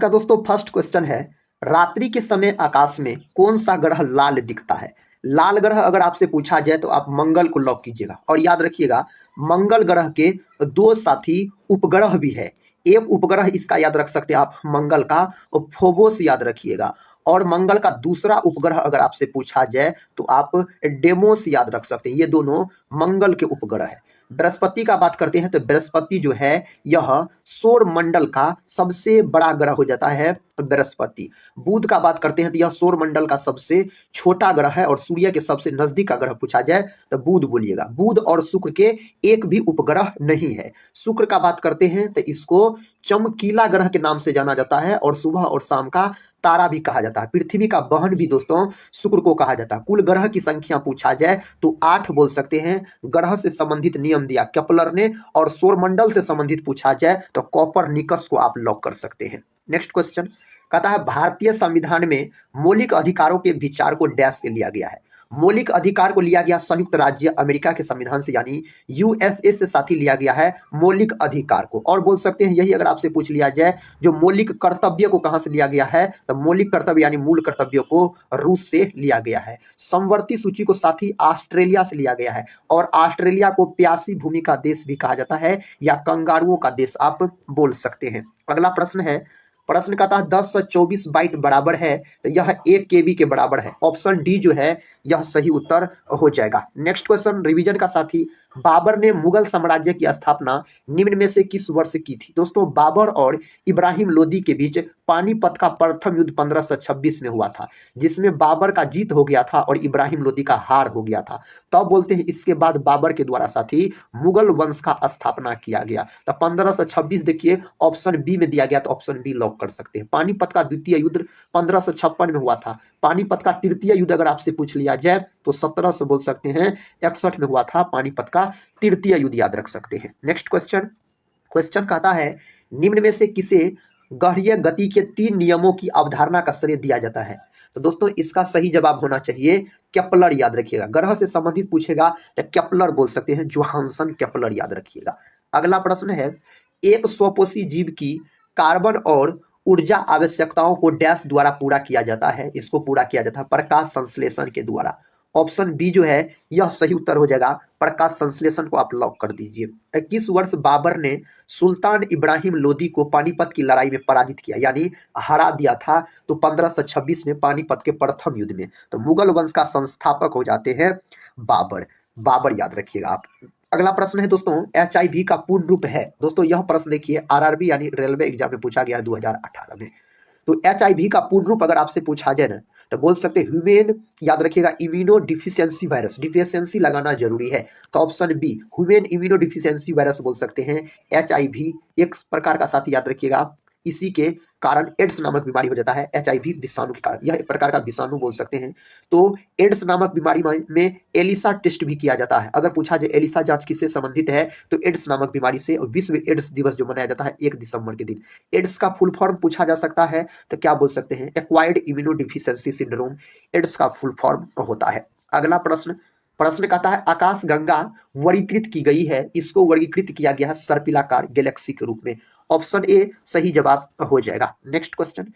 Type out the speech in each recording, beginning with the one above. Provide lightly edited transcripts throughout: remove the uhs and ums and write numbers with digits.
का दोस्तों first question है, रात्रि के समय आकाश में कौन सा ग्रह लाल दिखता है? लाल ग्रह अगर आपसे पूछा जाए तो आप मंगल को लॉक कीजिएगा। और याद रखिएगा, मंगल ग्रह के दो साथी उपग्रह भी है। एक उपग्रह इसका याद रख सकते हैं आप मंगल का, और फोबोस याद रखिएगा। और मंगल का दूसरा उपग्रह अगर आपसे पूछा जाए तो आप डेमोस याद रख सकते हैं। ये दोनों मंगल के उपग्रह है। बृहस्पति का बात करते हैं तो बृहस्पति जो है यह सौर मंडल का सबसे बड़ा ग्रह हो जाता है बृहस्पति। बुध का बात करते हैं तो यह सौर मंडल का सबसे छोटा ग्रह है, और सूर्य के सबसे नजदीक का ग्रह पूछा जाए तो बुध बोलिएगा। बुध और शुक्र के एक भी उपग्रह नहीं है। शुक्र का बात करते हैं तो इसको चमकीला ग्रह के नाम से जाना जाता है, और सुबह और शाम का तारा भी कहा जाता है। पृथ्वी का बहन भी दोस्तों शुक्र को कहा जाता है। कुल ग्रह की संख्या पूछा जाए तो 8 बोल सकते हैं। ग्रह से संबंधित नियम दिया केपलर ने, और सौरमंडल से संबंधित पूछा जाए तो कॉपरनिकस को आप लॉक कर सकते हैं। नेक्स्ट क्वेश्चन कहता है, भारतीय संविधान में मौलिक अधिकारों के विचार को डैश से लिया गया है। मौलिक अधिकार को लिया गया संयुक्त राज्य अमेरिका के संविधान से, यानी यूएसए से साथी लिया गया है मौलिक अधिकार को। और बोल सकते हैं यही अगर आपसे पूछ लिया जाए जो मौलिक कर्तव्य को कहां से लिया गया है, तो मौलिक कर्तव्य यानी मूल कर्तव्य को रूस से लिया गया है। समवर्ती सूची को साथी ऑस्ट्रेलिया से लिया गया है, और ऑस्ट्रेलिया को प्यासी भूमि का देश भी कहा जाता है, या कंगारुओं का देश आप बोल सकते हैं। अगला प्रश्न है, प्रश्न कहता है 1024 बाइट बराबर है तो यह 1 केबी के बराबर है। ऑप्शन डी जो है यह सही उत्तर हो जाएगा। नेक्स्ट क्वेश्चन रिवीजन का साथी, बाबर ने मुगल साम्राज्य की स्थापना निम्न में से किस वर्ष की थी? दोस्तों बाबर और इब्राहिम लोदी के बीच पानीपत का प्रथम युद्ध 1526 में हुआ था, जिसमें बाबर का जीत हो गया था और इब्राहिम लोदी का हार हो गया था। तब बोलते हैं इसके बाद बाबर के द्वारा साथी मुगल वंश का स्थापना किया गया। तो 1526 देखिए ऑप्शन बी में दिया गया, तो ऑप्शन बी लॉक कर सकते हैं। पानीपत का द्वितीय युद्ध 1556 में हुआ था। पानीपत का तृतीय युद्ध अगर आपसे पूछ लिया जाए तो 1700 बोल सकते हैं 61 में हुआ था पानीपत का तृतीय युद्ध, याद रख सकते हैं। नेक्स्ट क्वेश्चन, क्वेश्चन कहता है निम्न में से किसे गहरीय गति के 3 नियमों की अवधारणा का श्रेय दिया जाता है? तो दोस्तों इसका सही जवाब होना चाहिए केपलर, याद रखिएगा। ग्रह से संबंधित पूछेगा तो केपलर बोल सकते हैं, जोहानसन केपलर याद रखिएगा। अगला प्रश्न है, एक स्वपोषी जीव की कार्बन और ऊर्जा आवश्यकताओं को डैश द्वारा पूरा किया जाता है? इसको पूरा किया जाता है प्रकाश संश्लेषण के द्वारा। ऑप्शन बी जो है यह सही उत्तर हो जाएगा, प्रकाश संश्लेषण को आप लॉक कर दीजिए। 21 वर्ष बाबर ने सुल्तान इब्राहिम लोदी को पानीपत की लड़ाई में पराजित किया, यानी हरा दिया था, तो 1526 में पानीपत के प्रथम युद्ध में। तो मुगल वंश का संस्थापक हो जाते हैं बाबर। बाबर याद रखिएगा आप। अगला प्रश्न है दोस्तों, HIV का पूर्ण रूप है। दोस्तों यह प्रश्न देखिए RRB यानी रेलवे एग्जाम में पूछा गया 2018 में। तो HIV का पूर्ण रूप अगर आपसे पूछा जाए ना तो बोल सकते हैं ह्यूमेन, याद रखिएगा, इम्यूनो डिफिशियंसी वायरस। डिफिशियंसी लगाना जरूरी है, तो option B human immunodeficiency virus बोल सकते हैं। HIV एक प्रकार का साथी याद रखिएगा, इसी के कारण एड्स नामक बीमारी हो जाता है। HIV विषाणु के कारण, यह एक प्रकार का विषाणु बोल सकते हैं। तो एड्स नामक बीमारी में एलिसा टेस्ट भी किया जाता है। अगर पूछा जाए एलिसा जांच किससे संबंधित है तो एड्स नामक बीमारी से। और विश्व एड्स दिवस जो मनाया जाता है 1 दिसंबर के दिन। एड्स का फुल फॉर्म पूछा जा सकता है तो क्या बोल सकते हैं? Acquired immuno deficiency syndrome AIDS का फुल फॉर्म होता है। अगला प्रश्न, प्रश्न कहता है आकाशगंगा वर्गीकृत की गई है, इसको वर्गीकृत किया गया है सर्पिलाकार गैलेक्सी के रूप में। ऑप्शन ए सही जवाब हो जाएगा। नेक्स्ट क्वेश्चन,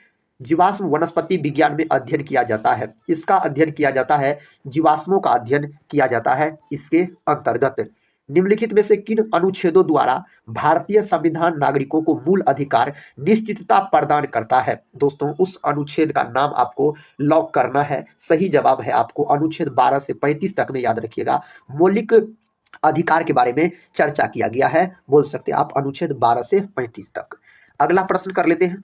जीवाश्म वनस्पति विज्ञान में अध्ययन किया जाता है, इसका अध्ययन किया जाता है, जीवाश्मों का अध्ययन किया जाता है इसके अंतर्गत। निम्नलिखित में से किन अनुच्छेदों द्वारा भारतीय संविधान नागरिकों को मूल अधिकार निश्चितता प्रदान करता है? दोस्तों उस अनुच्छेद का नाम आपको लॉक करना है। सही जवाब है आपको अनुच्छेद 12 से 35 तक में, याद रखिएगा, मौलिक अधिकार के बारे में चर्चा किया गया है। बोल सकते हैं आप अनुच्छेद 12 से 35 तक। अगला प्रश्न कर लेते हैं।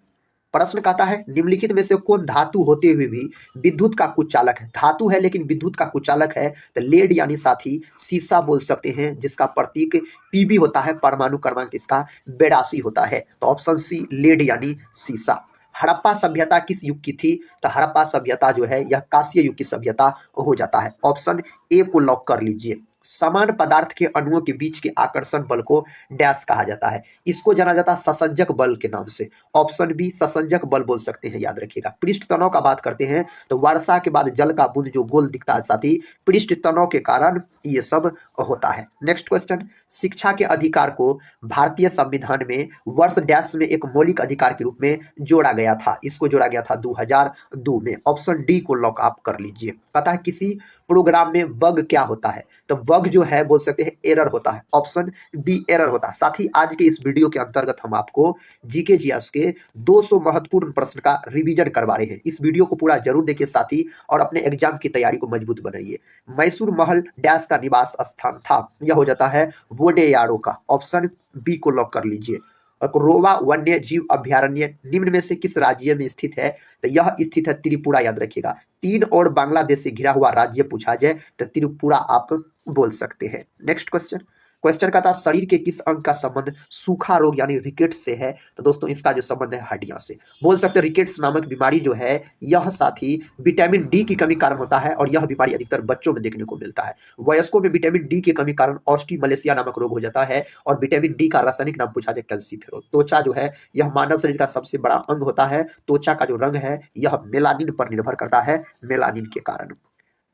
प्रश्न कहता है निम्नलिखित में से कौन धातु होते हुए भी विद्युत का कुचालक है? धातु है लेकिन विद्युत का कुचालक है तो लेड यानी साथी सीसा बोल सकते हैं, जिसका प्रतीक Pb होता है, परमाणु क्रमांक इसका 82 होता है। तो ऑप्शन सी लेड यानी सीसा। हड़प्पा सभ्यता किस युग की थी? तो हड़प्पा सभ्यता जो है यह कांस्य युग की सभ्यता हो जाता है। ऑप्शन ए को लॉक कर लीजिए। समान पदार्थ के अणुओं के बीच के आकर्षण बल को डैश कहा जाता है। इसको जाना जाता है ससंजक बल के नाम से। ऑप्शन बी ससंजक बल बोल सकते हैं, याद रखिएगा। पृष्ठ तनाव का बात करते हैं तो वर्षा के बाद जल का बूंद जो गोल दिखता है साथी, पृष्ठ तनाव के कारण ये सब होता है। नेक्स्ट क्वेश्चन, शिक्षा के अधिकार को भारतीय संविधान में वर्ष डैश में एक मौलिक अधिकार के रूप में जोड़ा गया था। इसको जोड़ा गया था 2002 में। ऑप्शन डी को लॉक आप कर लीजिए। पता है किसी प्रोग्राम में बग क्या होता है, तो बग जो है बोल सकते हैं एरर होता है। ऑप्शन बी एरर होता है। साथ ही आज के इस वीडियो के अंतर्गत हम आपको जीके जीएस के 200 महत्वपूर्ण प्रश्न का रिवीजन करवा रहे हैं। इस वीडियो को पूरा जरूर देखिए साथी, और अपने एग्जाम की तैयारी को मजबूत बनाइए। मैसूर महल डैश का निवास स्थान था, यह हो जाता है वोडेयारो का। ऑप्शन बी को लॉक कर लीजिए। रोवा वन्य जीव अभ्यारण्य निम्न में से किस राज्य में स्थित है, तो यह स्थित है त्रिपुरा, याद रखिएगा। 3 और बांग्लादेश से घिरा हुआ राज्य पूछा जाए तो त्रिपुरा आप बोल सकते हैं। नेक्स्ट क्वेश्चन, क्वेश्चन का था शरीर के किस अंग का संबंध सूखा रोग यानी रिकेट्स से है, तो दोस्तों इसका जो संबंध है हड्डियां से। बोल सकते हैं रिकेट्स नामक बीमारी जो है यह साथी विटामिन डी की कमी कारण होता है, और यह बीमारी अधिकतर बच्चों में देखने को मिलता है। वयस्कों में विटामिन डी की कमी कारण ऑस्टिमलेशिया नामक रोग हो जाता है, और विटामिन डी का रासायनिक नाम पूछा जाए कैल्सीफेरॉल। त्वचा जो है यह मानव शरीर का सबसे बड़ा अंग होता है। त्वचा का जो रंग है यह मेलानिन पर निर्भर करता है, मेलानिन के कारण।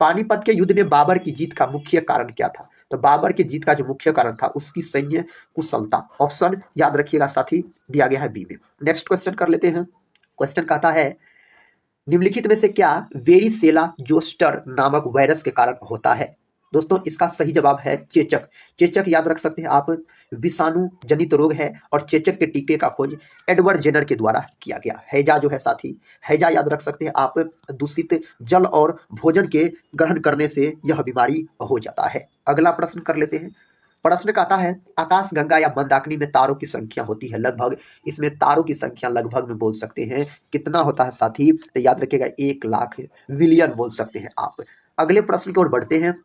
पानीपत के युद्ध में बाबर की जीत का मुख्य कारण क्या था, तो बाबर की जीत का जो मुख्य कारण था उसकी सैन्य कुशलता। ऑप्शन याद रखिएगा साथी दिया गया है बी में। नेक्स्ट क्वेश्चन कर लेते हैं। क्वेश्चन कहता है निम्नलिखित में से क्या वेरिसेला जोस्टर नामक वायरस के कारण होता है। दोस्तों इसका सही जवाब है चेचक। चेचक याद रख सकते हैं आप, विषाणु जनित रोग है, और चेचक के टीके का खोज एडवर्ड जेनर के द्वारा किया गया। हैजा जो है साथी, हैजा याद रख सकते हैं आप, दूषित जल और भोजन के ग्रहण करने से यह बीमारी हो जाता है। अगला प्रश्न कर लेते हैं। प्रश्न कहता है आकाशगंगा या मंदाकिनी में तारों की संख्या होती है लगभग, इसमें तारों की संख्या लगभग में बोल सकते हैं कितना होता है साथी, तो याद रखिएगा 1 लाख बिलियन बोल सकते हैं आप। अगले प्रश्न की ओर बढ़ते हैं।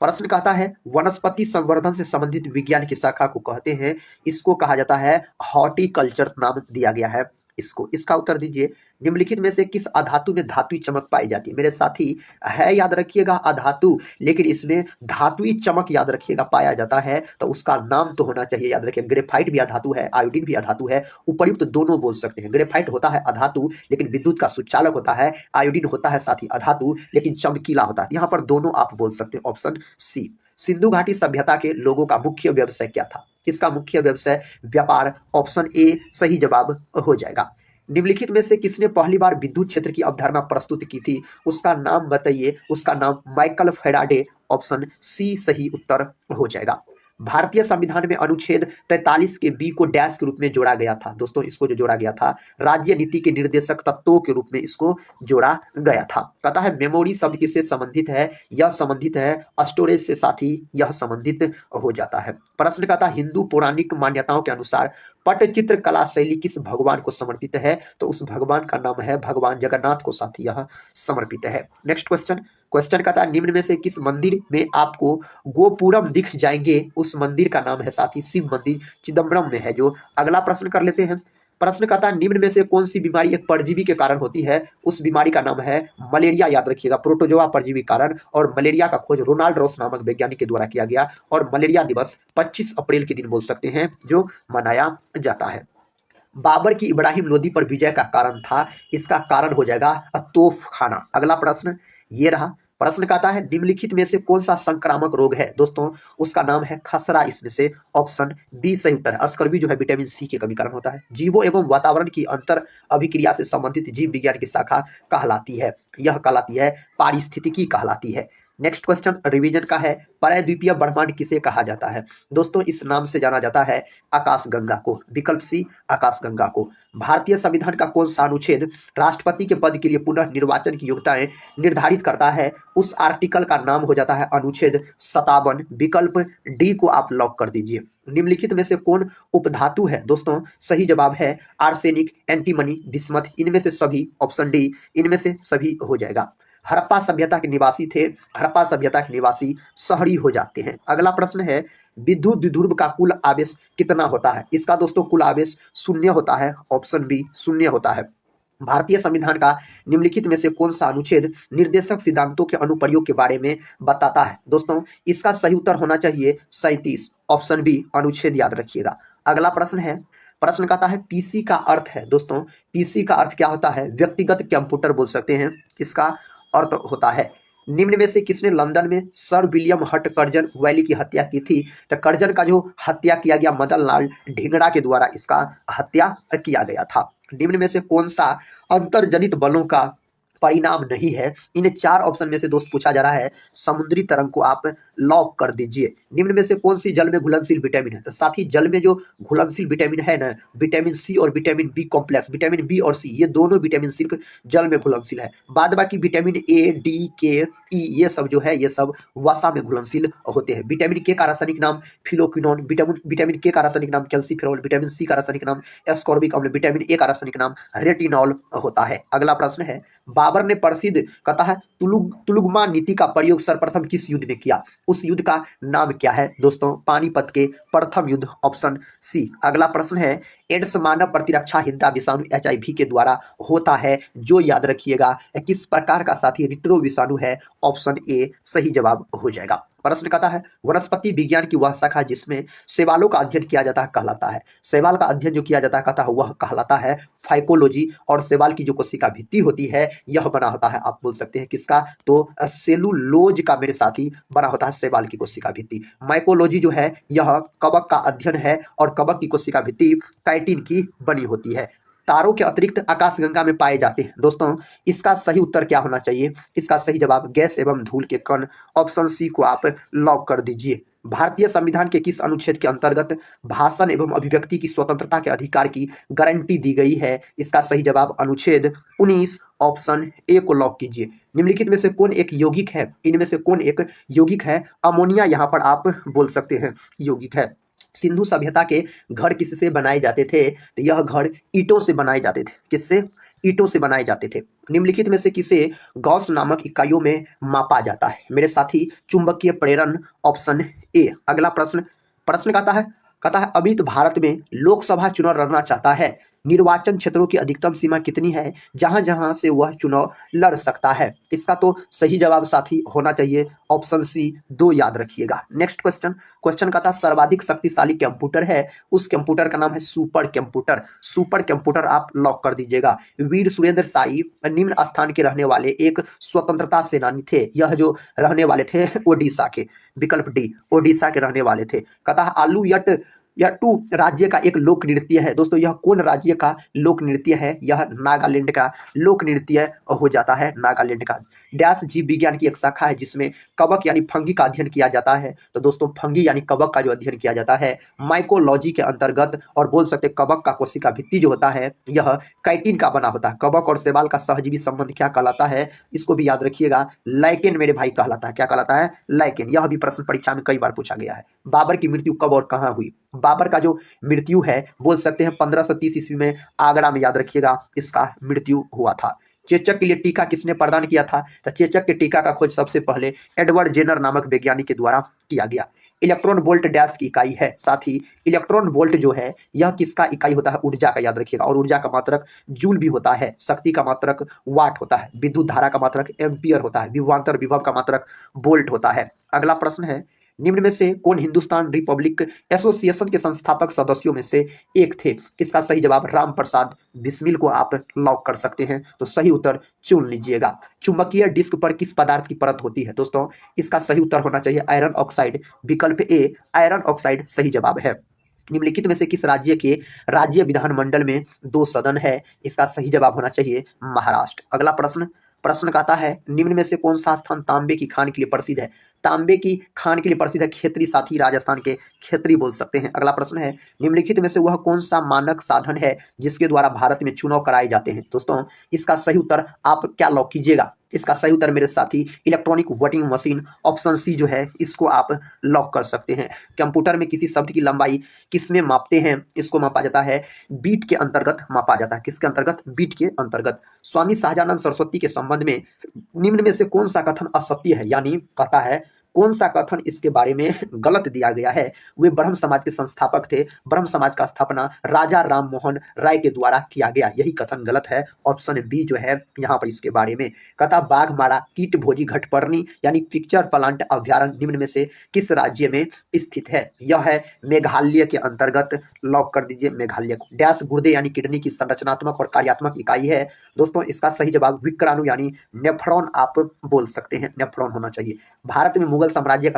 प्रश्न कहता है वनस्पति संवर्धन से संबंधित विज्ञान की शाखा को कहते हैं, इसको कहा जाता है हॉर्टिकल्चर नाम दिया गया है इसको। इसका उत्तर दीजिए निम्नलिखित में से किस अधातु में धातुई चमक पाई जाती है। मेरे साथी है याद रखिएगा अधातु, लेकिन इसमें धातुई चमक याद रखिएगा पाया जाता है, तो उसका नाम तो होना चाहिए, याद रखिए ग्रेफाइट भी अधातु है, आयोडीन भी अधातु है, उपर्युक्त दोनों बोल सकते हैं। ग्रेफाइट होता है अधातु लेकिन विद्युत का सुचालक होता है, आयोडीन होता है साथी अधातु लेकिन चमकीला होता है। यहाँ पर दोनों आप बोल सकते हैं। Option C. सिंधु घाटी सभ्यता के लोगों का मुख्य व्यवसाय क्या था, इसका मुख्य व्यवसाय व्यापार। ऑप्शन ए सही जवाब हो जाएगा। निम्नलिखित में से किसने पहली बार विद्युत क्षेत्र की अवधारणा प्रस्तुत की थी, उसका नाम बताइए। उसका नाम माइकल फैराडे। ऑप्शन सी सही उत्तर हो जाएगा। भारतीय संविधान में अनुच्छेद 43 के बी को डैश के रूप में जोड़ा गया था। दोस्तों इसको जो जोड़ा गया था राज्य नीति के निर्देशक तत्वों के रूप में इसको जोड़ा गया था। कहता है मेमोरी शब्द किससे संबंधित है, यह संबंधित है स्टोरेज से साथी, यह संबंधित हो जाता है। प्रश्न कहता है हिंदू पौराणिक मान्यताओं के अनुसार पटचित्र कला शैली किस भगवान को समर्पित है, तो उस भगवान का नाम है भगवान जगन्नाथ को साथी यह समर्पित है। नेक्स्ट क्वेश्चन, क्वेश्चन कहता है निम्न में से किस मंदिर में आपको गोपुरम दिख जाएंगे, उस मंदिर का नाम है साथी शिव मंदिर चिदम्बरम में है जो। अगला प्रश्न कर लेते हैं। प्रश्न कहता है निम्न में से कौन सी बीमारी एक परजीवी के कारण होती है, उस बीमारी का नाम है मलेरिया। याद रखिएगा प्रोटोजोआ परजीवी कारण, और मलेरिया का खोज रोनाल्ड रॉस नामक वैज्ञानिक के द्वारा किया गया, और मलेरिया दिवस 25 अप्रैल के दिन बोल सकते हैं जो मनाया जाता है। बाबर की इब्राहिम लोदी पर विजय का कारण था, इसका कारण हो जाएगा तोफ खाना। अगला प्रश्न ये रहा। प्रश्न कहता है निम्नलिखित में से कौन सा संक्रामक रोग है, दोस्तों उसका नाम है खसरा। इसमें से ऑप्शन बी सही उत्तर है। स्कर्वी जो है विटामिन सी की कमी कारण होता है। जीवों एवं वातावरण की अंतर अभिक्रिया से संबंधित जीव विज्ञान की शाखा कहलाती है, यह कहलाती है पारिस्थितिकी कहलाती है। नेक्स्ट क्वेश्चन रिवीजन का है। प्रायद्वीपीय ब्रह्मांड किसे कहा जाता है, दोस्तों इस नाम से जाना जाता है आकाशगंगा को। विकल्प सी आकाशगंगा को। भारतीय संविधान का कौन सा अनुच्छेद राष्ट्रपति के पद के लिए पुनः निर्वाचन की योग्यताएं निर्धारित करता है, उस आर्टिकल का नाम हो जाता है अनुच्छेद 57। विकल्प डी को आप लॉक कर दीजिए। निम्नलिखित में से कौन उपधातु है, दोस्तों सही जवाब है आर्सेनिक, एंटीमनी, बिस्मथ। इनमें से सभी, ऑप्शन डी इनमें से सभी हो जाएगा। हड़प्पा सभ्यता के निवासी थे, हड़प्पा सभ्यता के निवासी शहरी हो जाते हैं। अगला प्रश्न है विद्युत द्विध्रुव का कुल आवेश कितना होता है, इसका दोस्तों कुल आवेश 0 होता है। ऑप्शन बी 0 होता है। भारतीय संविधान का निम्नलिखित में से कौन सा अनुच्छेद निर्देशक सिद्धांतों के अनुप्रयोग के बारे में बताता है? दोस्तों इसका सही उत्तर होना चाहिए 37, ऑप्शन बी अनुच्छेद, याद रखिएगा। अगला प्रश्न है, प्रश्न कहता है पीसी का अर्थ है, दोस्तों पीसी का अर्थ क्या होता है? व्यक्तिगत कंप्यूटर बोल सकते हैं, इसका अर्थ होता है। निम्न में से किसने लंदन में सर विलियम हट कर्जन वैली की हत्या की थी? तो कर्जन का जो हत्या किया गया मदन लाल ढींगरा के द्वारा इसका हत्या किया गया था। निम्न में से कौन सा अंतर्जनित बलों का परिणाम नहीं है? इन 4 ऑप्शन में से दोस्त पूछा जा रहा है। समुद्री तरंग को आप लॉक कर दीजिए। निम्न में से कौन सी जल में घुलनशील विटामिन है? तो साथी जल में जो घुलनशील विटामिन है ना, विटामिन सी और vitamin B complex, vitamin B और सी, ये दोनों विटामिन सिर्फ जल में घुलनशील है। बाद बाकी विटामिन ए, डी, के, ई, ये सब जो है ये सब वसा में घुलनशील होते हैं। विटामिन के का रासायनिक नाम फिलोक्विनोन, विटामिन के का रासायनिक नाम कैल्सिफेरॉल, विटामिन सी का रासायनिक नाम एस्कॉर्बिक अम्ल, विटामिन ए का रासायनिक नाम रेटिनॉल होता है। अगला प्रश्न है, बाबर ने प्रसिद्ध कहता है तुलुगमा नीति का प्रयोग सर्वप्रथम किस युद्ध में किया? उस युद्ध का नाम क्या है? दोस्तों पानीपत के प्रथम युद्ध, ऑप्शन सी। अगला प्रश्न है, एड्स मानव प्रतिरक्षाहीनता विषाणु HIV के द्वारा होता है, जो याद रखिएगा किस प्रकार का साथी? रिट्रो विषाणु है, ऑप्शन ए सही जवाब हो जाएगा। प्रश्न कहता है वनस्पति विज्ञान की वह शाखा जिसमें शैवालों का अध्ययन किया जाता है कहलाता है? शैवाल का अध्ययन जो किया जाता है कहता है वह कहलाता है फाइकोलॉजी, और शैवाल की जो कोशिका भित्ति होती है यह बना होता है, आप बोल सकते हैं किसका? तो सेलुलोज का मेरे साथी बना होता है शैवाल की कोशिका भित्ति। माइकोलॉजी जो है यह कवक का अध्ययन है, और कवक की कोशिका भित्ति काइटिन की बनी होती है। तारों के अतिरिक्त आकाशगंगा में पाए जाते हैं, दोस्तों इसका सही उत्तर क्या होना चाहिए? इसका सही जवाब गैस एवं धूल के कण, ऑप्शन सी को आप लॉक कर दीजिए। भारतीय संविधान के किस अनुच्छेद के अंतर्गत भाषण एवं अभिव्यक्ति की स्वतंत्रता के अधिकार की गारंटी दी गई है? इसका सही जवाब अनुच्छेद 19, ऑप्शन ए को लॉक कीजिए। निम्नलिखित में से कौन एक यौगिक है? इनमें से कौन एक यौगिक है? अमोनिया यहाँ पर आप बोल सकते हैं यौगिक है। सिंधु सभ्यता के घर किससे बनाए जाते थे? तो यह घर ईंटों से बनाए जाते थे। किससे? ईंटों से बनाए जाते थे। निम्नलिखित में से किसे गॉस नामक इकाइयों में मापा जाता है? मेरे साथी चुंबकीय प्रेरण, ऑप्शन ए। अगला प्रश्न, प्रश्न कहता है अभी तो भारत में लोकसभा चुनाव लड़ना चाहता है, निर्वाचन क्षेत्रों की अधिकतम सीमा कितनी है जहां जहां से वह चुनाव लड़ सकता है? इसका तो सही जवाब साथी होना चाहिए ऑप्शन सी 2, याद रखिएगा। नेक्स्ट क्वेश्चन, क्वेश्चन कहता है सर्वाधिक शक्तिशाली कंप्यूटर है, उस कंप्यूटर का नाम है सुपर कंप्यूटर। सुपर कंप्यूटर आप लॉक कर दीजिएगा। वीर सुरेंद्र शाही निम्न स्थान के रहने वाले एक स्वतंत्रता सेनानी थे। यह जो रहने वाले थे ओडिशा के, विकल्प डी, ओडिशा के रहने वाले थे। कहता है आलू यट्टू राज्य का एक लोक नृत्य है। दोस्तों यह कौन राज्य का लोक नृत्य है? यह नागालैंड का लोक नृत्य हो जाता है, नागालैंड का। डैश जीव विज्ञान की एक शाखा है जिसमें कवक यानी फंगी का अध्ययन किया जाता है। तो दोस्तों फंगी यानी कवक का जो अध्ययन किया जाता है माइकोलॉजी के अंतर्गत, और बोल सकते कवक का कोशिका भित्ति जो होता है यह काइटिन का बना होता है। कवक और शैवाल का सहजीवी संबंध क्या कहलाता है? इसको भी याद रखिएगा, लाइकेन मेरे भाई कहलाता है। क्या कहलाता है? लाइकेन। यह भी प्रश्न परीक्षा में कई बार पूछा गया है। बाबर की मृत्यु कब और कहाँ हुई? बाबर का जो मृत्यु है बोल सकते हैं 1530 ईस्वी में आगरा में, याद रखिएगा इसका मृत्यु हुआ था। चेचक के लिए टीका किसने प्रदान किया था? तो चेचक के टीका का खोज सबसे पहले एडवर्ड जेनर नामक वैज्ञानिक के द्वारा किया गया। इलेक्ट्रॉन वोल्ट डैश की इकाई है। साथ ही इलेक्ट्रॉन वोल्ट जो है यह किसका इकाई होता है? ऊर्जा का, याद रखिएगा। और ऊर्जा का मात्रक जूल भी होता है। शक्ति का मात्रक वाट होता है। विद्युत धारा का मात्रक एम्पियर होता है। विभवांतर विभव का मात्रक वोल्ट होता है। अगला प्रश्न है निम्न में से कौन हिंदुस्तान रिपब्लिक एसोसिएशन के संस्थापक सदस्यों में से एक थे? इसका सही जवाब राम प्रसाद बिस्मिल को आप लॉक कर सकते हैं। तो सही उत्तर चुन लीजिएगा। चुंबकीय डिस्क पर किस पदार्थ की परत होती है? दोस्तों इसका सही उत्तर होना चाहिए आयरन ऑक्साइड, विकल्प ए आयरन ऑक्साइड सही जवाब है। निम्नलिखित में से किस राज्य के राज्य विधानमंडल में 2 सदन है? इसका सही जवाब होना चाहिए महाराष्ट्र। अगला प्रश्न, प्रश्न कहता है निम्न में से कौन सा स्थान तांबे की खान के लिए प्रसिद्ध है? तांबे की खान के लिए प्रसिद्ध है खेतरी, साथी राजस्थान के खेतरी बोल सकते हैं। अगला प्रश्न है निम्नलिखित में से वह कौन सा मानक साधन है जिसके द्वारा भारत में चुनाव कराए जाते हैं? दोस्तों इसका सही उत्तर आप क्या लॉक कीजिएगा? इसका सही उत्तर मेरे साथी electronic voting machine, option C जो है इसको आप लॉक कर सकते हैं। कंप्यूटर में किसी शब्द की लंबाई किसमें मापते हैं? इसको मापा जाता है बीट के अंतर्गत मापा जाता है। किसके अंतर्गत? बीट के अंतर्गत। स्वामी सहजानंद सरस्वती के संबंध में निम्न में से कौन सा कथन असत्य है? यानी कहता है कौन सा कथन इसके बारे में गलत दिया गया है? वे ब्रह्म समाज के संस्थापक थे। ब्रह्म समाज का स्थापना राजा राम मोहन राय के द्वारा किया गया, यही कथन गलत है। ऑप्शन बी जो है यहाँ पर इसके बारे में। कहता बाघमारा कीट भोजी घटपर्णी यानी पिक्चर प्लांट अभ्यारण्य निम्न में से किस राज्य में स्थित है? यह है मेघालय के अंतर्गत। लॉक कर दीजिए मेघालय को। डैश गुर्दे यानी किडनी की संरचनात्मक और कार्यात्मक इकाई है। दोस्तों इसका सही जवाब विक्राणु यानी नेफ्रॉन आप बोल सकते हैं, नेफ्रॉन होना चाहिए। भारत में मुगल साम्राज्य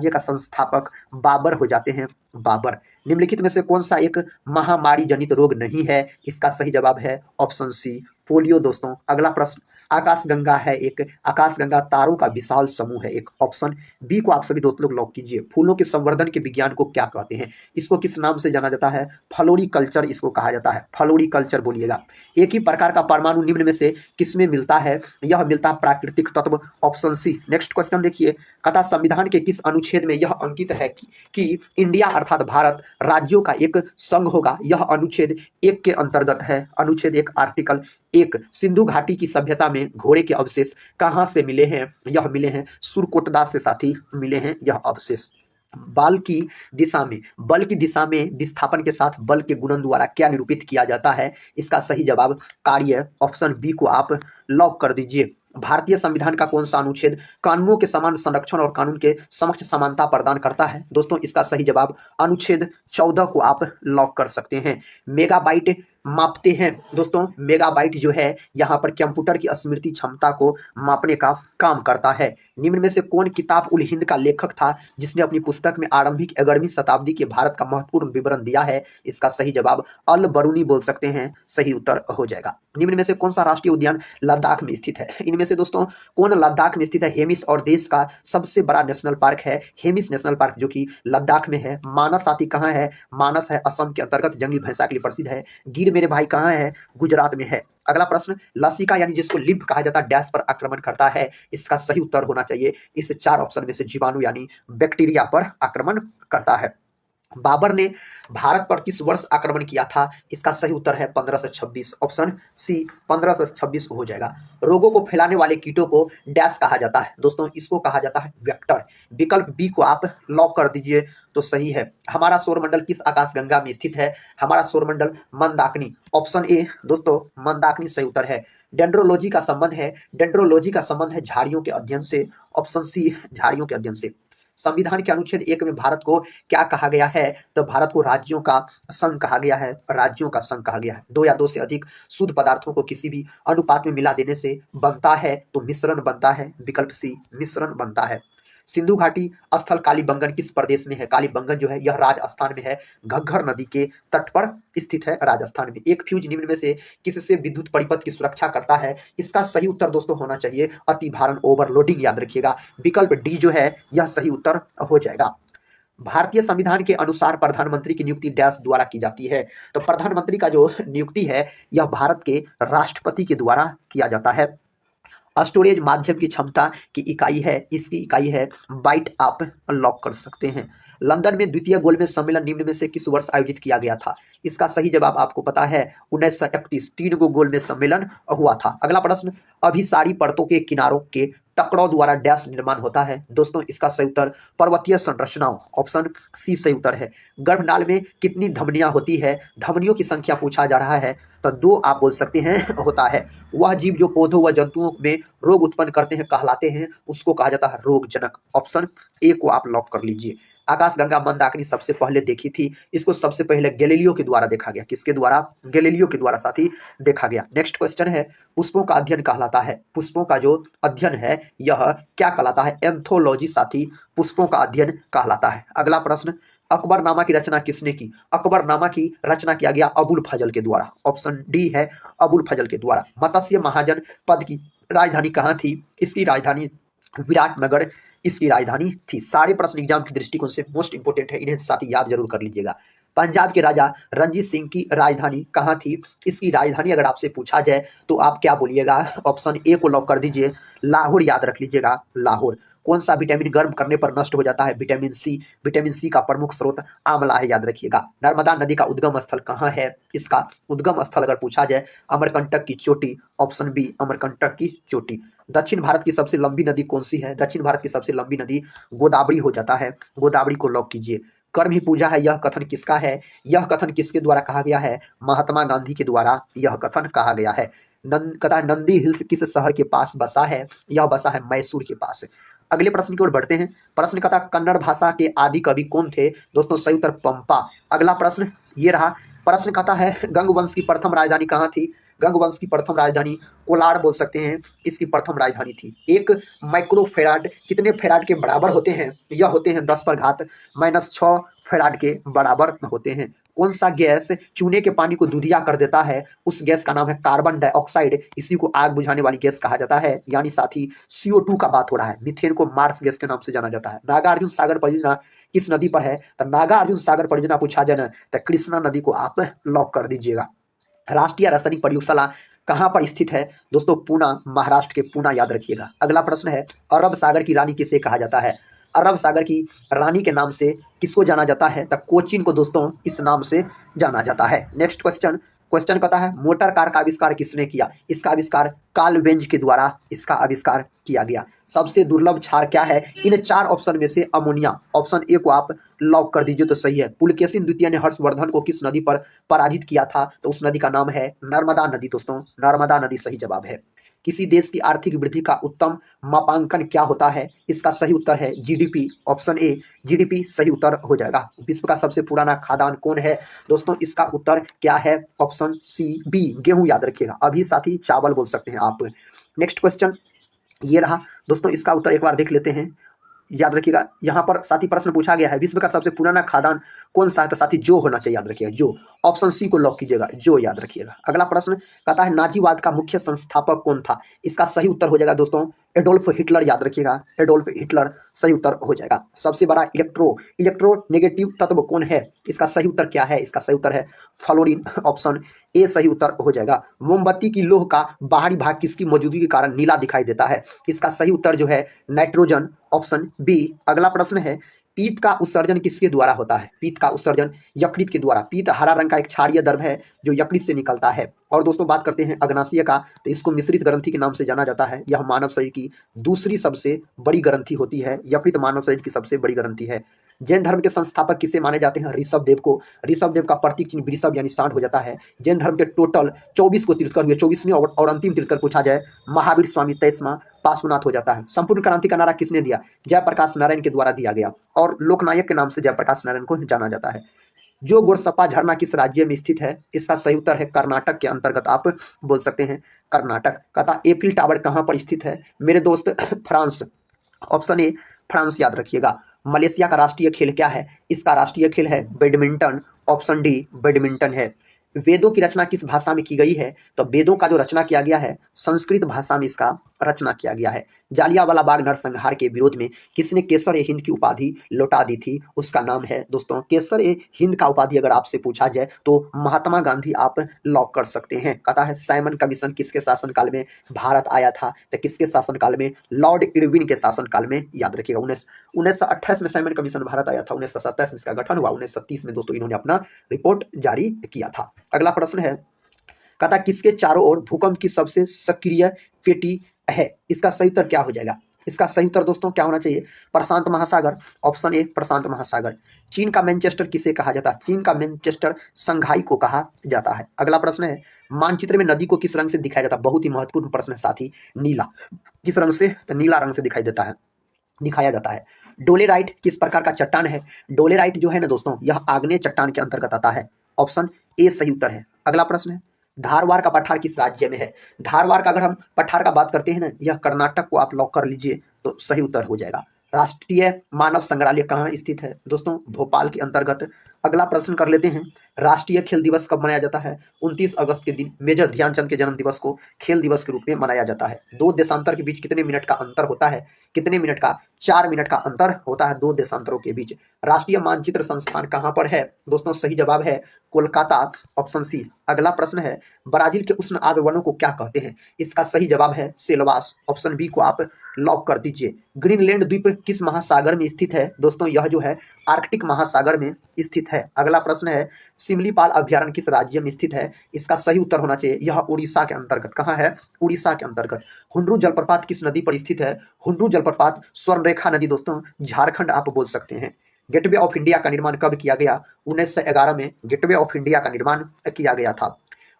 का संस्थापक बाबर हो जाते हैं, बाबर। निम्नलिखित में से कौन सा एक महामारी जनित रोग नहीं है? इसका सही जवाब है ऑप्शन सी पोलियो। दोस्तों अगला प्रश्न, आकाशगंगा है एक, आकाशगंगा तारों का विशाल समूह है एक। ऑप्शन बी को आप सभी दोस्त लोग लॉक कीजिए। फूलों के संवर्धन के विज्ञान को क्या कहते हैं? इसको किस नाम से जाना जाता है? फ्लोरिकल्चर इसको कहा जाता है, फ्लोरिकल्चर बोलिएगा। एक ही प्रकार का परमाणु निम्न में से किसमें मिलता है? यह मिलता है प्राकृतिक तत्व। Option C. नेक्स्ट क्वेश्चन देखिए, कथा संविधान के किस अनुच्छेद में यह अंकित है कि इंडिया अर्थात भारत राज्यों का एक संघ होगा? यह अनुच्छेद 1 के अंतर्गत है। अनुच्छेद 1 आर्टिकल 1। सिंधु घाटी की सभ्यता में घोड़े के अवशेष कहां से मिले हैं? यह मिले हैं सुरकोटदा से साथी मिले हैं यह अवशेष। बल की दिशा में विस्थापन के साथ बल के गुणन द्वारा क्या निरूपित किया जाता है? इसका सही जवाब कार्य। ऑप्शन बी को आप लॉक कर दीजिए। भारतीय संविधान का कौन सा अनुच्छेद कानूनों के समान संरक्षण और कानून के समक्ष समानता प्रदान करता है? दोस्तों इसका सही जवाब अनुच्छेद 14 को आप लॉक कर सकते हैं। मेगाबाइट मापते हैं। दोस्तों मेगाबाइट जो है यहाँ पर कंप्यूटर की स्मृति क्षमता को मापने का काम करता है। निम्न में से कौन किताब उल हिंद का लेखक था जिसने अपनी पुस्तक में आरंभिक 11वीं शताब्दी के भारत का महत्वपूर्ण विवरण दिया है? इसका सही जवाब अल बरूनी बोल सकते हैं, सही उत्तर हो जाएगा। निम्न में से कौन सा राष्ट्रीय उद्यान लद्दाख में स्थित है? इनमें से दोस्तों कौन लद्दाख में स्थित है? हेमिस और देश का सबसे बड़ा नेशनल पार्क है हेमिस नेशनल पार्क जो कि लद्दाख में है। मानस साथी कहाँ है? मानस है असम के अंतर्गत, जंगली भैंसा के लिए प्रसिद्ध है। गिर मेरे भाई कहाँ है? गुजरात में है। अगला प्रश्न, लसिका यानी जिसको लिम्फ कहा जाता है डैश पर आक्रमण करता है? इसका सही उत्तर होना चाहिए इस 4 ऑप्शन में से जीवाणु यानी बैक्टीरिया पर आक्रमण करता है। बाबर ने भारत पर किस वर्ष आक्रमण किया था? इसका सही उत्तर है 1526। ऑप्शन सी 1526 हो जाएगा। रोगों को फैलाने वाले कीटों को डैश कहा जाता है? दोस्तों इसको कहा जाता है वेक्टर। विकल्प बी को आप लॉक कर दीजिए तो सही है। हमारा सौरमंडल किस आकाशगंगा में स्थित है? हमारा सौरमंडल मंदाकिनी। ऑप्शन ए दोस्तों मंदाकिनी सही उत्तर है। डेंड्रोलॉजी का संबंध है झाड़ियों के अध्ययन से। ऑप्शन सी झाड़ियों के अध्ययन से। संविधान के अनुच्छेद 1 में भारत को क्या कहा गया है? तो भारत को राज्यों का संघ कहा गया है, राज्यों का संघ कहा गया है। 2 या 2 से अधिक शुद्ध पदार्थों को किसी भी अनुपात में मिला देने से बनता है तो मिश्रण बनता है। विकल्प सी मिश्रण बनता है। सिंधु घाटी स्थल कालीबंगन किस प्रदेश में है? कालीबंगन जो है यह राजस्थान में है, घग्गर नदी के तट पर स्थित है राजस्थान में। एक फ्यूज निम्न में से किससे विद्युत परिपथ की सुरक्षा करता है? इसका सही उत्तर दोस्तों होना चाहिए अति भारण ओवरलोडिंग, याद रखिएगा। विकल्प डी जो है यह सही उत्तर हो जाएगा। भारतीय संविधान के अनुसार प्रधानमंत्री की नियुक्ति डैश द्वारा की जाती है? तो प्रधानमंत्री का जो नियुक्ति है यह भारत के राष्ट्रपति के द्वारा किया जाता है। स्टोरेज माध्यम की क्षमता की इकाई है, इसकी इकाई है बाइट, आप लॉक कर सकते हैं। लंदन में द्वितीय गोलमेज सम्मेलन निम्न में से किस वर्ष आयोजित किया गया था? इसका सही जवाब आपको पता है 1931। 3 गो गोलमेज सम्मेलन हुआ था। अगला प्रश्न, अभिसारी परतों के किनारों के टकराव द्वारा डैश निर्माण होता है? दोस्तों इसका सही उत्तर पर्वतीय संरचनाओं। ऑप्शन सी सही उत्तर है। गर्भनाल में कितनी धमनियां होती है? धमनियों की संख्या पूछा जा रहा है तो 2 आप बोल सकते हैं होता है। वह जीव जो पौधों व जंतुओं में रोग उत्पन्न करते हैं कहलाते हैं, उसको कहा जाता है रोगजनक। ऑप्शन ए को आप लॉक कर लीजिए। आकाशगंगा मंदाकिनी सबसे पहले देखी थी, इसको सबसे पहले गैलीलियो के द्वारा देखा गया। किसके द्वारा? गैलीलियो के द्वारा साथी देखा गया। नेक्स्ट क्वेश्चन है, पुष्पों का अध्ययन कहलाता है? पुष्पों का जो अध्ययन है यह क्या कहलाता है? एंथोलॉजी साथी पुष्पों का अध्ययन कहलाता है। अगला प्रश्न, अकबरनामा की रचना किसने की? अकबरनामा की रचना किया गया अबुल फजल के द्वारा। ऑप्शन डी है अबुल फजल के द्वारा। मत्स्य महाजन पद की राजधानी कहाँ थी? इसकी राजधानी विराटनगर इसकी राजधानी थी। सारे प्रश्न एग्जाम की दृष्टिकोण से मोस्ट इंपोर्टेंट है, इन्हें साथ ही याद जरूर कर लीजिएगा। पंजाब के राजा रंजीत सिंह की राजधानी कहाँ थी? इसकी राजधानी अगर आपसे पूछा जाए तो आप क्या बोलिएगा? ऑप्शन ए को लॉक कर दीजिए, लाहौर, याद रख लीजिएगा लाहौर। कौन सा विटामिन गर्म करने पर नष्ट हो जाता है? Vitamin C. विटामिन सी का प्रमुख स्रोत आंवला है, याद रखिएगा। नर्मदा नदी का उद्गम स्थल कहाँ है? इसका उद्गम स्थल अगर पूछा जाए अमरकंटक की चोटी, ऑप्शन बी अमरकंटक की चोटी। दक्षिण भारत की सबसे लंबी नदी कौन सी है? दक्षिण भारत की सबसे लंबी नदी गोदावरी हो जाता है, गोदावरी को लॉक कीजिए। कर्म ही पूजा है, यह कथन किसका है? यह कथन किसके द्वारा कहा गया है? महात्मा गांधी के द्वारा यह कथन कहा गया है। नंदी हिल्स किस शहर के पास बसा है? यह बसा है मैसूर के पास। अगले प्रश्न की ओर बढ़ते हैं। प्रश्न कहता कन्नड़ भाषा के आदि कवि कौन थे? दोस्तों सही उत्तर पंपा। अगला प्रश्न ये रहा। प्रश्न कहता है गंग वंश की प्रथम राजधानी कहाँ थी? गंग वंश की प्रथम राजधानी कोलार बोल सकते हैं, इसकी प्रथम राजधानी थी। एक माइक्रो फेराड कितने फेराड के बराबर होते हैं? यह होते हैं 10 पर घात -6 फेराड के बराबर होते हैं। कौन सा गैस चूने के पानी को दूधिया कर देता है? उस गैस का नाम है कार्बन डाइऑक्साइड। इसी को आग बुझाने वाली गैस कहा जाता है, यानी साथी CO2 का बात हो रहा है। मीथेन को मार्स गैस के नाम से जाना जाता है। नागार्जुन सागर परियोजना किस नदी पर है? तो नागार्जुन सागर परियोजना पूछा जाए ना तो कृष्णा नदी को आप लॉक कर दीजिएगा। राष्ट्रीय रासायनिक प्रयोगशाला कहाँ पर स्थित है? दोस्तों पूना, महाराष्ट्र के पूना, याद रखिएगा। अगला प्रश्न है अरब सागर की रानी किसे कहा जाता है? अरब सागर की रानी के नाम से किसको जाना जाता है? तो कोचीन को दोस्तों इस नाम से जाना जाता है। नेक्स्ट क्वेश्चन कहता है मोटर कार का आविष्कार किसने किया? इसका आविष्कार कार्ल वेंज के द्वारा इसका आविष्कार किया गया। सबसे दुर्लभ क्षार क्या है? इन 4 ऑप्शन में से अमोनिया, ऑप्शन ए को आप लॉक कर दीजिए तो सही है। पुलकेशिन द्वितीय ने हर्षवर्धन को किस नदी पर पराजित किया था? तो उस नदी का नाम है नर्मदा नदी। दोस्तों नर्मदा नदी सही जवाब है। किसी देश की आर्थिक वृद्धि का उत्तम मापांकन क्या होता है? इसका सही उत्तर है जीडीपी, ऑप्शन ए जीडीपी सही उत्तर हो जाएगा। विश्व का सबसे पुराना खाद्यान्न कौन है? दोस्तों इसका उत्तर क्या है? ऑप्शन सी बी गेहूं, याद रखिएगा। अभी साथी चावल बोल सकते हैं आप। नेक्स्ट क्वेश्चन ये रहा दोस्तों, इसका उत्तर एक बार देख लेते हैं, याद रखिएगा। यहाँ पर साथी प्रश्न पूछा गया है विश्व का सबसे पुराना खाद्यान्न कौन सा है? तो साथी जो होना चाहिए, याद रखिएगा जो। ऑप्शन सी को लॉक कीजिएगा, जो, याद रखिएगा। अगला प्रश्न कहता है नाजीवाद का मुख्य संस्थापक कौन था? इसका सही उत्तर हो जाएगा दोस्तों एडोल्फ हिटलर, याद रखिएगा। एडोल्फ हिटलर सही उत्तर हो जाएगा। सबसे बड़ा इलेक्ट्रोनेगेटिव तत्व कौन है? इसका सही उत्तर क्या है? इसका सही उत्तर है फ्लोरीन, ऑप्शन ए सही उत्तर हो जाएगा। मोमबत्ती की लोह का बाहरी भाग किसकी मौजूदगी के कारण नीला दिखाई देता है? इसका सही उत्तर जो है नाइट्रोजन, ऑप्शन बी। अगला प्रश्न है पीत का उत्सर्जन किसके द्वारा होता है? पीत का उत्सर्जन यकृत के द्वारा। पीत हरा रंग का एक क्षारीय द्रव है जो यकृत से निकलता है। और दोस्तों बात करते हैं अग्नाशय का, तो इसको मिश्रित ग्रंथि के नाम से जाना जाता है। यह मानव शरीर की दूसरी सबसे बड़ी ग्रंथि होती है। यकृत मानव शरीर की सबसे बड़ी ग्रंथि है। जैन धर्म के संस्थापक किसे माने जाते हैं? ऋषभ देव को। ऋषभ देव का प्रतीक चिन्ह ऋषभ यानी सांड हो जाता है। जैन धर्म के टोटल 24 को तीर्थकर हुए, 24वें और अंतिम तीर्थकर पूछा जाए महावीर स्वामी 23वां पार्श्वनाथ हो जाता है। संपूर्ण क्रांति का नारा किसने दिया? जयप्रकाश नारायण के द्वारा दिया गया और लोकनायक के नाम से जयप्रकाश नारायण को जाना जाता है। जो गोरसप्पा झरना किस राज्य में स्थित है? इसका सही उत्तर है कर्नाटक के अंतर्गत आप बोल सकते हैं कर्नाटक। कहता एफिल टावर कहाँ पर स्थित है? मेरे दोस्त फ्रांस, ऑप्शन ए फ्रांस, याद रखिएगा। मलेशिया का राष्ट्रीय खेल क्या है? इसका राष्ट्रीय खेल है बैडमिंटन, ऑप्शन डी बैडमिंटन है। वेदों की रचना किस भाषा में की गई है? तो वेदों का जो रचना किया गया है संस्कृत भाषा में इसका रचना किया गया है। जालियांवाला बाग नरसंहार के विरोध में किसने केसर ए हिंद की उपाधि लौटा दी थी? उसका नाम है दोस्तों केसर ए हिंद का उपाधि अगर आपसे पूछा जाए तो महात्मा गांधी आप लॉक कर सकते हैं। कहता है साइमन कमीशन किसके शासनकाल में भारत आया था? तो किसके शासनकाल में? लॉर्ड इरविन के शासनकाल में, याद रखिएगा। 1928 में साइमन कमीशन भारत आया था। 1927 में इसका गठन हुआ। 1930 में दोस्तों इन्होंने अपना रिपोर्ट जारी किया था। अगला प्रश्न है कहता किसके चारों ओर भूकंप की सबसे सक्रिय पेटी है? इसका सही उत्तर क्या हो जाएगा? इसका सही उत्तर दोस्तों क्या होना चाहिए? प्रशांत महासागर, ऑप्शन ए प्रशांत महासागर। चीन का मैनचेस्टर किसे कहा जाता है? चीन का मैनचेस्टर संघाई को कहा जाता है। अगला प्रश्न है मानचित्र में नदी को किस रंग से दिखाया जाता है? बहुत ही महत्वपूर्ण प्रश्न है साथी। नीला। किस रंग से? तो नीला रंग से दिखाया जाता है। डोलेराइट किस प्रकार का चट्टान है? डोलेराइट जो है ना दोस्तों यह आग्नेय चट्टान के अंतर्गत आता है। ऑप्शन ए सही उत्तर है। अगला प्रश्न है धारवाड़ का पठार किस राज्य में है? धारवाड़ का अगर हम पठार का बात करते हैं ना, यह कर्नाटक को आप लॉक कर लीजिए तो सही उत्तर हो जाएगा। राष्ट्रीय मानव संग्रहालय कहाँ स्थित है? दोस्तों भोपाल के अंतर्गत अगला प्रश्न कर लेते हैं, राष्ट्रीय खेल दिवस कब मनाया जाता है? 29 अगस्त के दिन मेजर ध्यानचंद के जन्म दिवस को खेल दिवस के रूप में मनाया जाता है। दो देशांतर के बीच कितने मिनट का अंतर होता है? कितने मिनट का? 4 मिनट का अंतर होता है दो देशांतरों के बीच। राष्ट्रीय मानचित्र संस्थान कहाँ पर है? दोस्तों सही जवाब है कोलकाता, ऑप्शन सी। अगला प्रश्न है, ब्राजील के उष्ण आर्द्र वनों को क्या कहते हैं? इसका सही जवाब है सेलवास, ऑप्शन बी को आप लॉक कर दीजिए। ग्रीनलैंड द्वीप किस महासागर में स्थित है? दोस्तों यह जो है आर्कटिक महासागर में स्थित है। अगला प्रश्न है, सिमलीपाल अभ्यारण्य किस राज्य में स्थित है? इसका सही उत्तर होना चाहिए, यह उड़ीसा के अंतर्गत। कहाँ है? उड़ीसा के अंतर्गत। हुंड्रू जलप्रपात किस नदी पर स्थित है? हुंड्रू जलप्रपात स्वर्णरेखा नदी दोस्तों झारखंड आप बोल सकते हैं। गेटवे ऑफ इंडिया का निर्माण कब किया गया? 1911 में गेटवे ऑफ इंडिया का निर्माण किया गया था।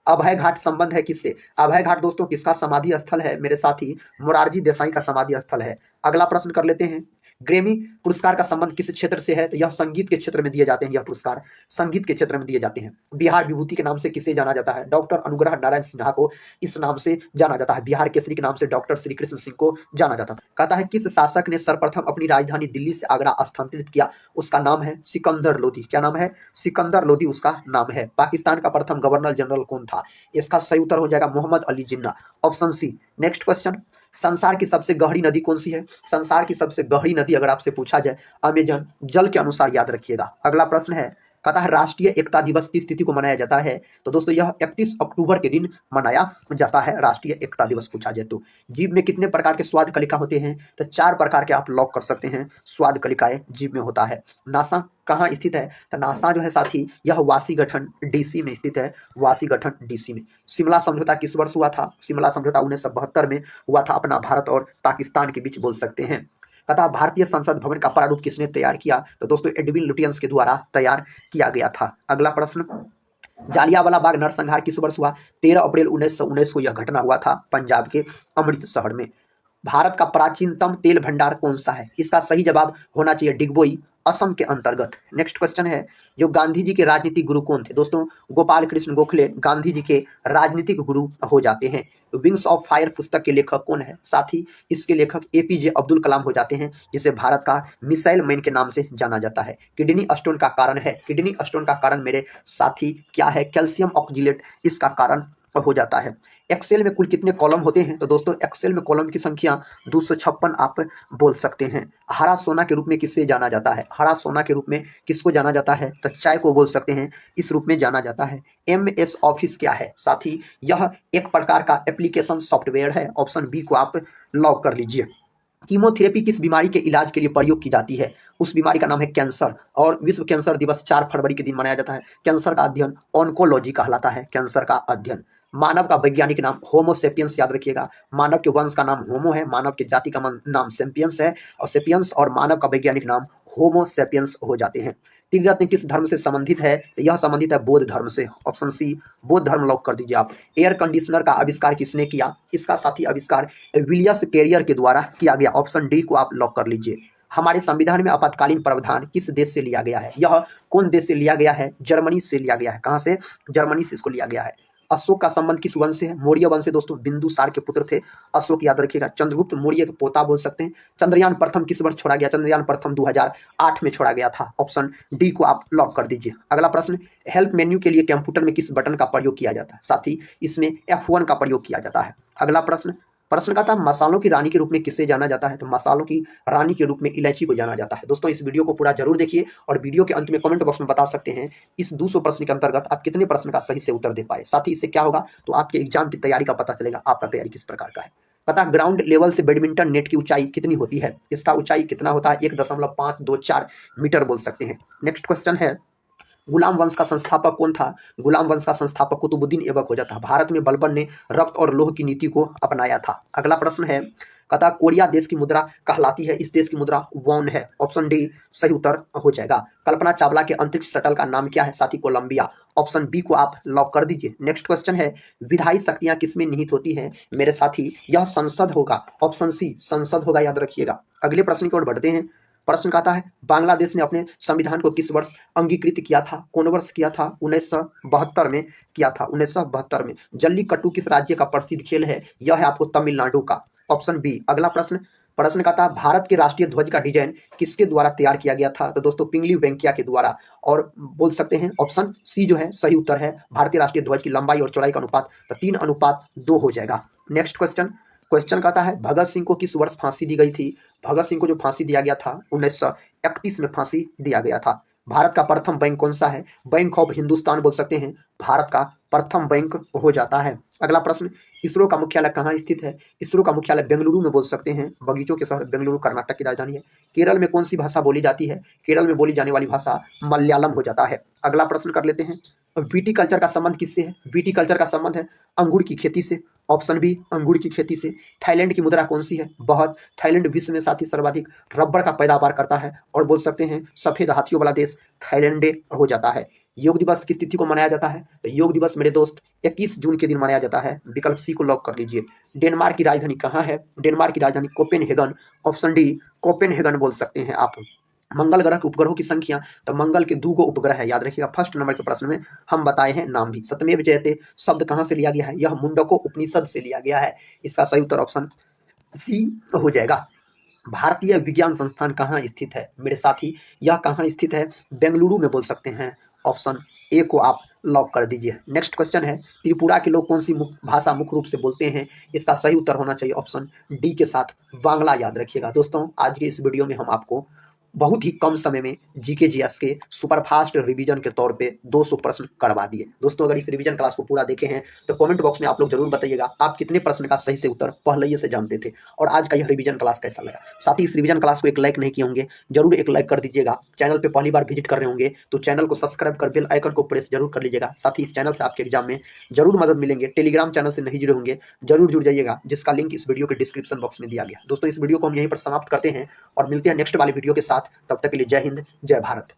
अभय घाट संबंध है किससे? अभय घाट दोस्तों किसका समाधि स्थल है मेरे साथी? मोरारजी देसाई का समाधि स्थल है। अगला प्रश्न कर लेते हैं, ग्रेमी पुरस्कार का संबंध किस क्षेत्र से है? तो यह संगीत के क्षेत्र में दिए जाते हैं, यह पुरस्कार संगीत के क्षेत्र में दिए जाते हैं। बिहार विभूति के नाम से किसे जाना जाता है? डॉक्टर अनुग्रह नारायण सिन्हा को इस नाम से जाना जाता है। बिहार केसरी के नाम से डॉक्टर श्री कृष्ण सिंह को जाना जाता था। कहता है किस शासक ने सर्वप्रथम अपनी राजधानी दिल्ली से आगरा स्थानांतरित किया? उसका नाम है सिकंदर लोधी। क्या नाम है? सिकंदर लोधी उसका नाम है। पाकिस्तान का प्रथम गवर्नर जनरल कौन था? इसका सही उत्तर हो जाएगा Mohammad Ali Jinnah, option C. Next question, संसार की सबसे गहरी नदी कौन सी है? संसार की सबसे गहरी नदी अगर आपसे पूछा जाए अमेजन जल के अनुसार याद रखिएगा। अगला प्रश्न है, कहता है राष्ट्रीय एकता दिवस किस तिथि को मनाया जाता है? तो दोस्तों यह 31 अक्टूबर के दिन मनाया जाता है राष्ट्रीय एकता दिवस पूछा जाए तो। जीभ में कितने प्रकार के स्वाद कलिका होते हैं? तो 4 प्रकार के आप लॉक कर सकते हैं स्वाद कलिकाएं जीभ में होता है। नासा कहाँ स्थित है? तो नासा जो है साथी यह वाशीगठन डीसी में स्थित है, वाशीगठन डीसी में। शिमला समझौता किस वर्ष हुआ था? शिमला समझौता 1972 में हुआ था, अपना भारत और पाकिस्तान के बीच बोल सकते हैं। तथा भारतीय संसद भवन का प्रारूप किसने तैयार किया? तो दोस्तों एडविन लुटियंस के द्वारा तैयार किया गया था। अगला प्रश्न, जालियांवाला बाग नरसंहार किस वर्ष हुआ? 13 अप्रैल 1919 को यह घटना हुआ था पंजाब के अमृतसर में। भारत का प्राचीनतम तेल भंडार कौन सा है? इसका सही जवाब होना चाहिए डिगबोई, असम के अंतर्गत। नेक्स्ट क्वेश्चन है, जो गांधी जी के राजनीतिक गुरु कौन थे? दोस्तों गोपाल कृष्ण गोखले गांधी जी के राजनीतिक गुरु हो जाते हैं। विंग्स ऑफ फायर पुस्तक के लेखक कौन है? साथी इसके लेखक एपीजे अब्दुल कलाम हो जाते हैं, जिसे भारत का मिसाइल मैन के नाम से जाना जाता है। किडनी स्टोन का कारण है, किडनी स्टोन का कारण मेरे साथी क्या है? कैल्शियम ऑक्जिलेट इसका कारण हो जाता है। एक्सेल में कुल कितने कॉलम होते हैं? तो दोस्तों एक्सेल में कॉलम की संख्या 256 आप बोल सकते हैं। हरा सोना के रूप में किससे जाना जाता है? हरा सोना के रूप में किसको जाना जाता है? तो चाय को बोल सकते हैं, इस रूप में जाना जाता है। MS ऑफिस क्या है? साथी यह एक प्रकार का एप्लीकेशन सॉफ्टवेयर है, ऑप्शन बी को आप लॉक कर लीजिए। कीमोथेरेपी किस बीमारी के इलाज के लिए प्रयोग की जाती है? उस बीमारी का नाम है कैंसर, और विश्व कैंसर दिवस 4 फरवरी के दिन मनाया जाता है। कैंसर का अध्ययन ऑन्कोलॉजी कहलाता है, कैंसर का अध्ययन। मानव का वैज्ञानिक नाम होमो सेपियंस याद रखिएगा। मानव के वंश का नाम होमो है, मानव की जाति का नाम सेपियंस है, और सेपियंस और मानव का वैज्ञानिक नाम होमो सेपियंस हो जाते हैं। त्रिरत्न किस धर्म से संबंधित है? तो यह संबंधित है बौद्ध धर्म से, ऑप्शन सी बौद्ध धर्म लॉक कर दीजिए आप। एयर कंडीशनर का आविष्कार किसने किया? इसका साथी आविष्कार विलियस कैरियर के द्वारा किया गया, ऑप्शन डी को आप लॉक कर लीजिए। हमारे संविधान में आपातकालीन प्रावधान किस देश से लिया गया है? यह कौन देश से लिया गया है? जर्मनी से लिया गया है। कहां से? जर्मनी से इसको लिया गया है। अशोक का संबंध किस वंश से है? मौर्य वंश से दोस्तों, बिंदुसार के पुत्र थे अशोक, याद रखिएगा। चंद्रगुप्त मौर्य के पोता बोल सकते हैं। चंद्रयान प्रथम किस वर्ष छोड़ा गया? चंद्रयान प्रथम 2008 में छोड़ा गया था, ऑप्शन डी को आप लॉक कर दीजिए। अगला प्रश्न, हेल्प मेन्यू के लिए कंप्यूटर में किस बटन का प्रयोग किया जाता है? साथी इसमें F1 का प्रयोग किया जाता है। अगला प्रश्न का था मसालों की रानी के रूप में किसे जाना जाता है? तो मसालों की रानी के रूप में इलायची को जाना जाता है। दोस्तों इस वीडियो को पूरा जरूर देखिए, और वीडियो के अंत में कमेंट बॉक्स में बता सकते हैं इस 200 प्रश्न के अंतर्गत आप कितने प्रश्न का सही से उत्तर दे पाए। साथ ही इससे क्या होगा, तो आपके एग्जाम की तैयारी का पता चलेगा, आपका तैयारी किस प्रकार का है। पता ग्राउंड लेवल से बैडमिंटन नेट की ऊंचाई कितनी होती है? इसका ऊंचाई कितना होता है? 1.524 मीटर बोल सकते हैं। नेक्स्ट क्वेश्चन है, गुलाम वंश का संस्थापक कौन था? गुलाम वंश का संस्थापक कुतुबुद्दीन ऐबक हो जाता। भारत में बलबन ने रक्त और लोह की नीति को अपनाया था। अगला प्रश्न है, कहता कोरिया देश की मुद्रा कहलाती है, इस देश की मुद्रा वॉन है, ऑप्शन डी सही उत्तर हो जाएगा। कल्पना चावला के अंतरिक्ष शटल का नाम क्या है? साथी कोलंबिया, ऑप्शन बी को आप लॉक कर दीजिए। नेक्स्ट क्वेश्चन है, विधायी शक्तियां किसमें निहित होती हैं? मेरे साथी यह संसद होगा, ऑप्शन सी संसद होगा, याद रखिएगा। अगले प्रश्न की ओर बढ़ते हैं। प्रश्न कहता है, बांग्लादेश ने अपने संविधान को किस वर्ष अंगीकृत किया था? कौन वर्ष किया था? 1972 में किया था, 1972 में। जल्लीकट्टू किस राज्य का प्रसिद्ध खेल है? यह है आपको तमिलनाडु का, ऑप्शन बी। अगला प्रश्न, प्रश्न का था भारत के राष्ट्रीय ध्वज का डिजाइन किसके द्वारा तैयार किया गया था? तो दोस्तों पिंगली वेंकैया के द्वारा। और बोल सकते हैं ऑप्शन सी जो है सही उत्तर है। भारतीय राष्ट्रीय ध्वज की लंबाई और चौड़ाई का अनुपात तो 3:2 हो जाएगा। नेक्स्ट क्वेश्चन, क्वेश्चन कहता है भगत सिंह को किस वर्ष फांसी दी गई थी? भगत सिंह को जो फांसी दिया गया था 1931 में फांसी दिया गया था। भारत का प्रथम बैंक कौन सा है? बैंक ऑफ हिंदुस्तान बोल सकते हैं, भारत का प्रथम बैंक हो जाता है। अगला प्रश्न, इसरो का मुख्यालय कहाँ स्थित है? इसरो का मुख्यालय बेंगलुरु में बोल सकते हैं, बगीचों के शहर बेंगलुरु कर्नाटक की राजधानी है। केरल में कौन सी भाषा बोली जाती है? केरल में बोली जाने वाली भाषा मलयालम हो जाता है। अगला प्रश्न कर लेते हैं, बीटी कल्चर का संबंध किससे है? बीटी कल्चर का संबंध है अंगूर की खेती से। ऑप्शन बी अंगूर की खेती से। थाईलैंड की मुद्रा कौन सी है? बहुत। थाईलैंड विश्व में साथ ही सर्वाधिक रबर का पैदावार करता है और बोल सकते हैं सफेद हाथियों वाला देश थाईलैंड हो जाता है। योग दिवस किस तिथि को मनाया जाता है? तो योग दिवस मेरे दोस्त 21 जून के दिन मनाया जाता है। विकल्प सी को लॉक कर लीजिए। डेनमार्क की राजधानी कहाँ है? डेनमार्क की राजधानी कोपेनहेगन। ऑप्शन डी कोपेनहेगन बोल सकते हैं आप। मंगल ग्रह के उपग्रहों की संख्या, तो मंगल के 2 उपग्रह है, याद रखिएगा। फर्स्ट नंबर के प्रश्न में हम बताए हैं नाम भी। सत्यमेव जयते शब्द कहाँ से लिया गया है? यह मुंडको उपनिषद से लिया गया है। इसका सही उत्तर ऑप्शन सी हो जाएगा। भारतीय विज्ञान संस्थान कहाँ स्थित है मेरे साथी? यह कहाँ स्थित है? बेंगलुरु में बोल सकते हैं। ऑप्शन ए को आप लॉक कर दीजिए। नेक्स्ट क्वेश्चन है, त्रिपुरा के लोग कौन सी भाषा मुख्य रूप से बोलते हैं? इसका सही उत्तर होना चाहिए ऑप्शन डी के साथ बांग्ला। याद रखिएगा दोस्तों, आज के इस वीडियो में हम आपको बहुत ही कम समय में जीके जीएस के सुपरफास्ट रिवीजन के तौर पे 200 प्रश्न करवा दिए। दोस्तों अगर इस रिवीजन क्लास को पूरा देखे हैं तो कमेंट बॉक्स में आप लोग जरूर बताइएगा आप कितने प्रश्न का सही से उत्तर पहले ही से जानते थे और आज का यह रिवीजन क्लास कैसा लगा। साथ ही इस रिवीजन क्लास को एक लाइक नहीं किए होंगे, जरूर एक लाइक कर दीजिएगा। चैनल पे पहली बार विजिट कर रहे होंगे तो चैनल को सब्सक्राइब कर बेल आइकन को प्रेस जरूर कर लीजिएगा। साथ ही इस चैनल से आपके एग्जाम में जरूर मदद मिलेंगे। टेलीग्राम चैनल से नहीं जुड़े होंगे जरूर जुड़ जाइएगा, जिसका लिंक इस वीडियो के डिस्क्रिप्शन बॉक्स में दिया गया। दोस्तों इस वीडियो को हम यहीं पर समाप्त करते हैं और मिलते हैं नेक्स्ट वाले वीडियो के साथ। तब तक के लिए जय हिंद, जय भारत।